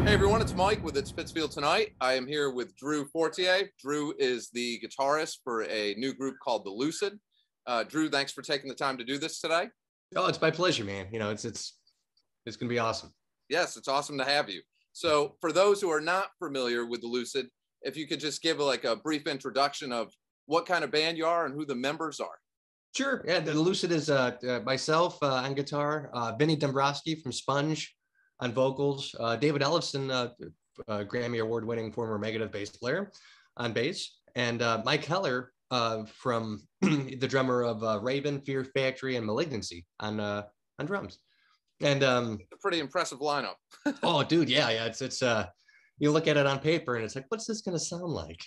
Hey everyone, it's Mike with It's Pittsfield Tonight. I am here with Drew Fortier. Drew is the guitarist for a new group called the Lucid. Drew, thanks for taking the time to do this today. Oh, it's my pleasure, man. It's gonna be awesome. Yes, it's awesome to have you. So for those who are not familiar with the Lucid, if you could just give a brief introduction of what kind of band you are and who the members are. Sure. Yeah, the Lucid is myself on guitar, Vinny Dombrowski from Sponge on vocals, David Ellefson, Grammy Award-winning former Megadeth bass player on bass, and Mike Heller from the drummer of Raven, Fear Factory, and Malignancy on drums. And a pretty impressive lineup. Oh, dude, yeah. It's you look at it on paper and it's like, what's this gonna sound like?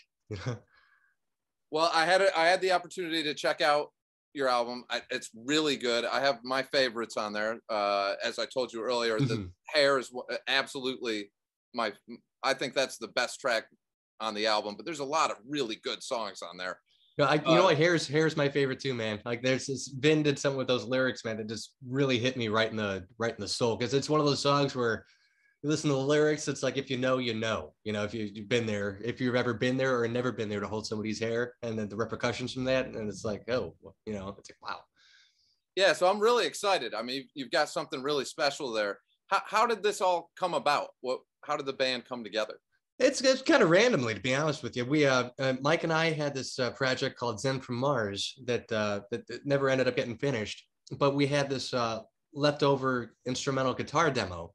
Well, I had the opportunity to check out your album. It's really good. I have my favorites on there. As I told you earlier, the Hair is absolutely I think that's the best track on the album, but there's a lot of really good songs on there. No, you know what? Hair's my favorite too, man. Like there's this Vin did something with those lyrics, man, that just really hit me right in the soul. Because it's one of those songs where you listen to the lyrics, it's like if you know, you know. If you've been there, if you've ever been there or never been there to hold somebody's hair, and then the repercussions from that, and it's like, oh, it's like wow. Yeah, so I'm really excited. I mean, you've got something really special there. How did this all come about? How did the band come together? It's kind of randomly, to be honest with you. We Mike and I had this project called Zen from Mars that never ended up getting finished. But we had this leftover instrumental guitar demo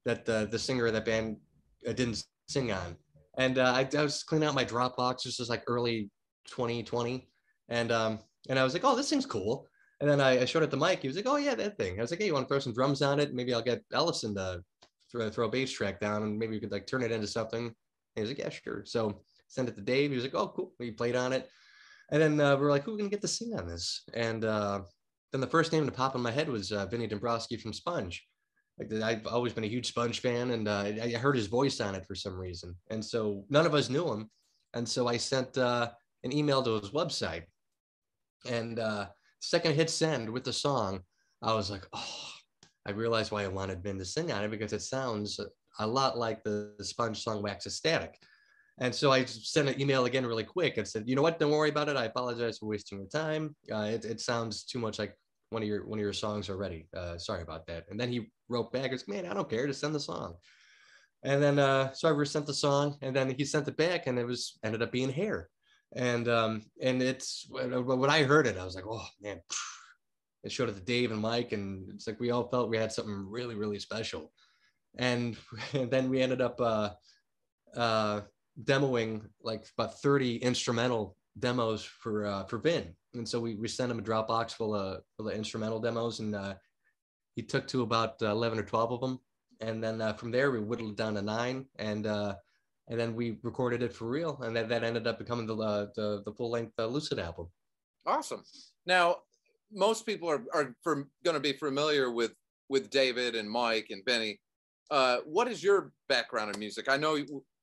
that the singer of that band didn't sing on, and I was cleaning out my Dropbox. This was like early 2020, and I was like, oh, this thing's cool. And then I showed it to Mike. He was like, oh yeah, that thing. I was like, hey, you want to throw some drums on it? Maybe I'll get Ellison to throw a bass track down, and maybe we could like turn it into something. He was like, yeah, sure. So send it to Dave. He was like, oh, cool. We played on it. And then we were like, who are we going to get to sing on this? And then the first name to pop in my head was Vinny Dombrowski from Sponge. Like I've always been a huge Sponge fan, and I heard his voice on it for some reason. And so none of us knew him. And so I sent an email to his website. And second hit send with the song, I was like, oh, I realized why I wanted Vin to sing on it, because it sounds a lot like the Sponge song Wax is Static. And so I sent an email again really quick and said, you know what, don't worry about it. I apologize for wasting your time. It sounds too much like one of your songs already. Sorry about that. And then he wrote back, goes, man, I don't care, just send the song. And then so I sent the song, and then he sent it back, and ended up being Hair. And it's when I heard it, I was like, oh man. I showed it to Dave and Mike, and it's like we all felt we had something really, really special. And then we ended up demoing like about 30 instrumental demos for Vin. And so we sent him a Dropbox full of instrumental demos, and he took to about 11 or 12 of them. And then from there, we whittled it down to 9, and then we recorded it for real. And that ended up becoming the full-length Lucid album. Awesome. Now, most people are going to be familiar with David and Mike and Benny. What is your background in music? I know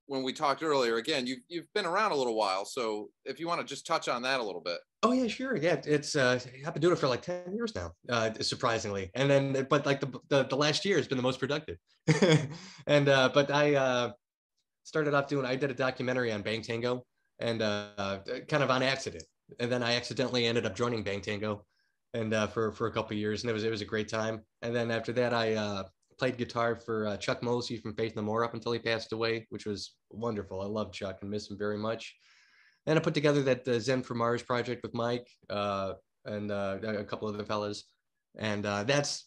when we talked earlier, again, you've been around a little while, so if you want to just touch on that a little bit. Oh yeah, sure. Yeah, it's I've been doing it for like 10 years now, surprisingly. And then, but like the last year has been the most productive. And but I started off I did a documentary on Bang Tango, and kind of on accident. And then I accidentally ended up joining Bang Tango, and for a couple of years, and it was a great time. And then after that, I played guitar for Chuck Mosley from Faith No More up until he passed away, which was wonderful. I love Chuck and miss him very much. And I put together that Zen for Mars project with Mike and a couple of other fellas, and that's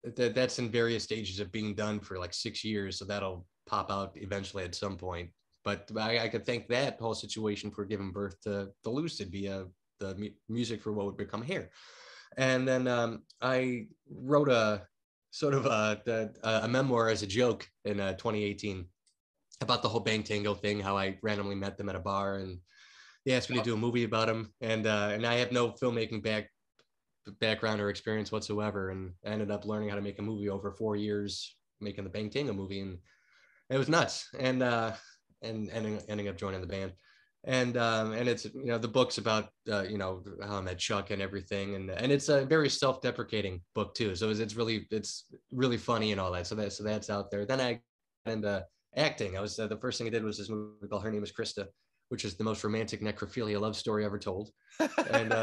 in various stages of being done for like 6 years. So that'll pop out eventually at some point. But I could thank that whole situation for giving birth to the Lucid via the music for what would become Hair. And then I wrote a sort of a memoir as a joke in 2018 about the whole Bang Tango thing, how I randomly met them at a bar, and they asked me to do a movie about them. And I have no filmmaking background or experience whatsoever, and I ended up learning how to make a movie over 4 years, making the Bang Tango movie, and it was nuts. And ending up joining the band. And it's, the book's about, how I met Chuck and everything. And it's a very self-deprecating book too. So it's really funny and all that. So that's out there. Then I got into acting. I was the first thing I did was this movie called Her Name Is Krista, which is the most romantic necrophilia love story ever told. And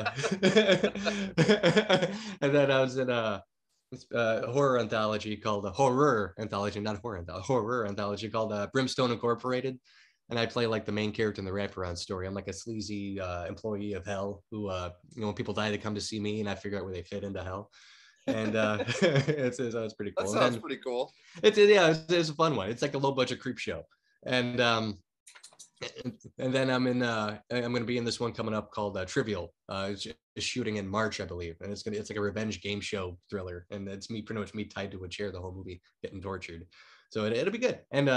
and then I was in a horror anthology called a horror anthology, not horror anthology, horror anthology called Brimstone Incorporated. And I play like the main character in the wraparound story. I'm like a sleazy employee of hell who, when people die, they come to see me, and I figure out where they fit into hell. And it's pretty That cool. And sounds then pretty cool. it's a fun one. It's like a low budget creep show. And and then I'm going to be in this one coming up called Trivial. It's shooting in March, I believe, and it's like a revenge game show thriller, and it's me pretty much me tied to a chair the whole movie, getting tortured. So it'll be good, and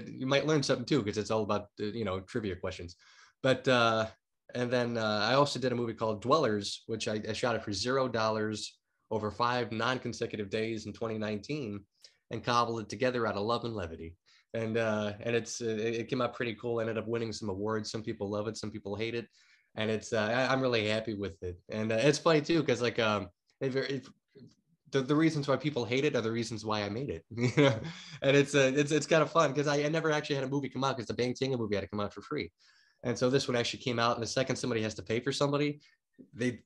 you might learn something too because it's all about trivia questions. But and then I also did a movie called Dwellers, which I shot it for $0 over 5 non-consecutive days in 2019, and cobbled it together out of love and levity. And it came out pretty cool. Ended up winning some awards. Some people love it, some people hate it, and I'm really happy with it. And it's funny too because like the reasons why people hate it are the reasons why I made it. And it's kind of fun because I never actually had a movie come out because the Bang Tinga movie had to come out for free, and so this one actually came out. And the second somebody has to pay for somebody, they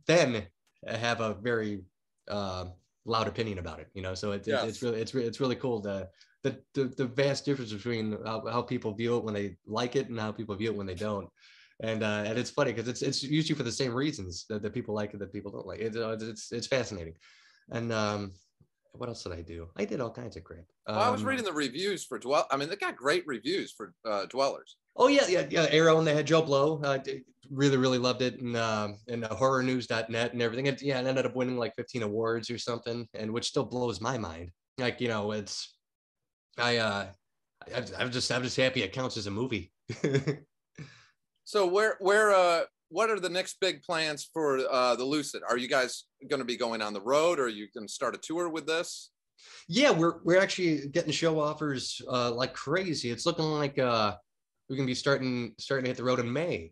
then have a very loud opinion about it. So Yes. it's really cool the vast difference between how people view it when they like it and how people view it when they don't. And it's funny because it's usually for the same reasons that people like it that people don't like it. It's fascinating. And what else did I do? I did all kinds of crap. Well, I was reading the reviews for I mean, they got great reviews for Dwellers. Oh yeah. Arrow, and they had Joe Blow. Really loved it, and horrornews.net and everything. It ended up winning like 15 awards or something, and which still blows my mind. Like it's I'm just happy it counts as a movie. So what are the next big plans for the Lucid? Are you guys going to be going on the road, or are you going to start a tour with this? Yeah, we're actually getting show offers like crazy. It's looking like we're gonna be starting to hit the road in May,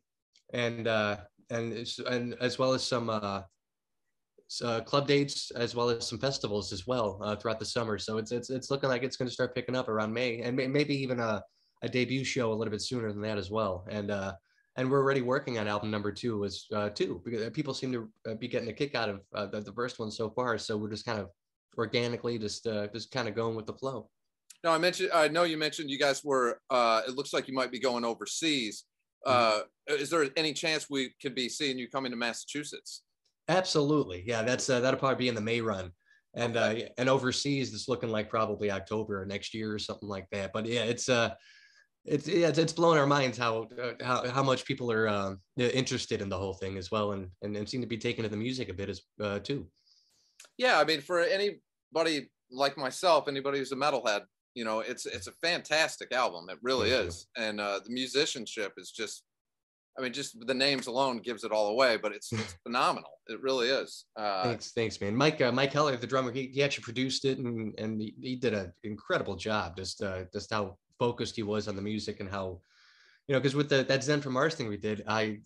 and and as well as some club dates as well as some festivals as well throughout the summer. So it's looking like it's going to start picking up around May, and maybe even a debut show a little bit sooner than that as well. And we're already working on album number 2 too, because people seem to be getting a kick out of the first one so far. So we're just kind of organically just kind of going with the flow. No, I know you mentioned you guys were. It looks like you might be going overseas. Is there any chance we could be seeing you coming to Massachusetts? Absolutely, yeah. That'll probably be in the May run, and Okay. and overseas it's looking like probably October next year or something like that. But yeah, it's blowing our minds how much people are interested in the whole thing as well, and seem to be taking to the music a bit as too. Yeah, I mean, for anybody like myself, anybody who's a metalhead, it's a fantastic album. It really Thank you. is, and the musicianship is just. I mean, just the names alone gives it all away, but it's phenomenal. It really is. Thanks, man. Mike Heller, the drummer, he actually produced it, and he did an incredible job. Just how focused he was on the music, and how because with that Zen from Mars thing we did, a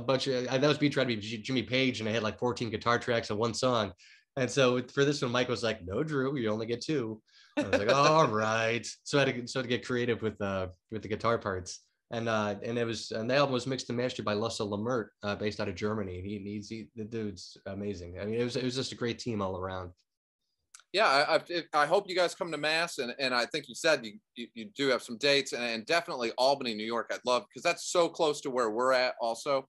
bunch of that was me trying to be Jimmy Page, and I had like 14 guitar tracks on one song. And so for this one, Mike was like, "No, Drew, you only get 2." I was like, "All right." So I had to get creative with the guitar parts. And the album was mixed and mastered by Lasse Lamert, based out of Germany. The dude's amazing. I mean, it was just a great team all around. Yeah, I hope you guys come to Mass, and I think you said you do have some dates, and definitely Albany, New York. I'd love, because that's so close to where we're at also.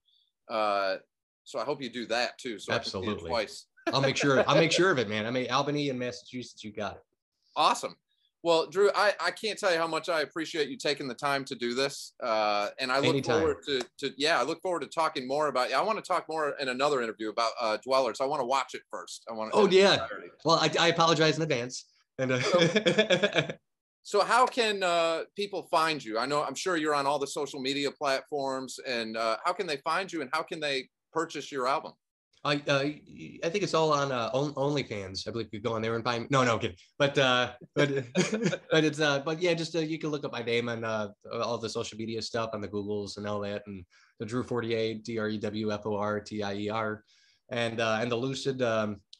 So I hope you do that too, so I can see it Absolutely. twice. I'll make sure of it, man. I mean, Albany and Massachusetts, you got it. Awesome. Well, Drew, I can't tell you how much I appreciate you taking the time to do this. And I look Anytime. forward I look forward to talking more about, I want to talk more in another interview about Dwellers. I want to watch it first. Oh yeah. Well, I apologize in advance. And so how can people find you? I'm sure you're on all the social media platforms, and how can they find you, and how can they purchase your album? I think it's all on OnlyFans. I believe you go on there and buy. No, I'm kidding. But but yeah, just you can look up my name on all the social media stuff on the Googles and all that, and the Drew Fortier, DrewFortier, and the Lucid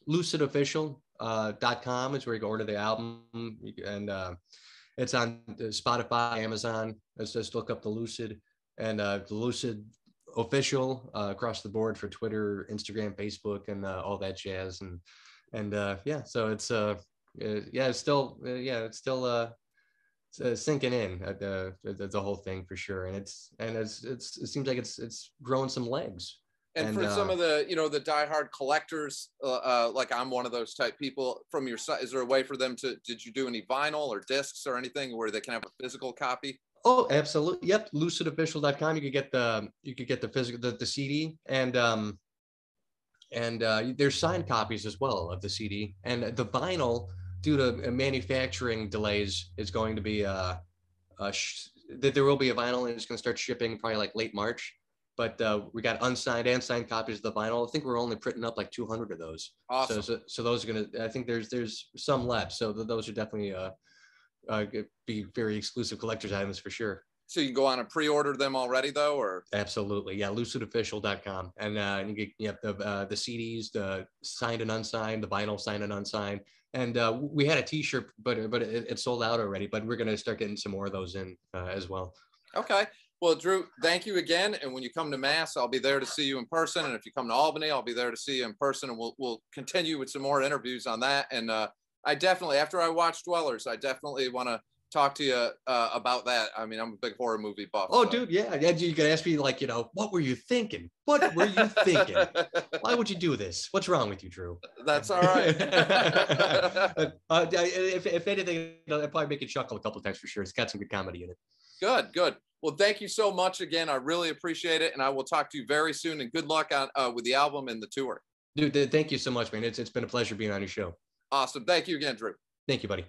lucidofficial.com is where you can order the album, It's on Spotify, Amazon. Let's just look up the Lucid, and the Lucid official across the board for Twitter, Instagram, Facebook, and all that jazz. And yeah, so it's it's still sinking in the whole thing for sure. And it seems like it's growing some legs. And for some of the, the diehard collectors, like I'm one of those type people from your side, is there a way for them did you do any vinyl or discs or anything where they can have a physical copy? Oh, absolutely. Yep. Lucidofficial.com. You could get the physical, the CD, and there's signed copies as well of the CD, and the vinyl, due to manufacturing delays, is going to be that there will be a vinyl, and it's going to start shipping probably like late March. But we got unsigned and signed copies of the vinyl. I think we're only printing up like 200 of those. Awesome. So those are going to, I think there's some left. So those are definitely be very exclusive collector's items for sure. So you can go on and pre-order them already though, or? Absolutely. Yeah. Lucidofficial.com. And you get the CDs, the signed and unsigned, the vinyl signed and unsigned. And we had a t-shirt, but it sold out already, but we're going to start getting some more of those in as well. Okay. Well, Drew, thank you again. And when you come to Mass, I'll be there to see you in person. And if you come to Albany, I'll be there to see you in person. And we'll continue with some more interviews on that. And I definitely, after I watch Dwellers, I definitely want to talk to you about that. I mean, I'm a big horror movie buff. Oh, so. Dude, yeah. You can ask me like, what were you thinking? What were you thinking? Why would you do this? What's wrong with you, Drew? That's all right. If anything, it'll probably make you chuckle a couple of times for sure. It's got some good comedy in it. Good. Well, thank you so much again. I really appreciate it. And I will talk to you very soon, and good luck on with the album and the tour. Dude, thank you so much, man. It's been a pleasure being on your show. Awesome. Thank you again, Drew. Thank you, buddy.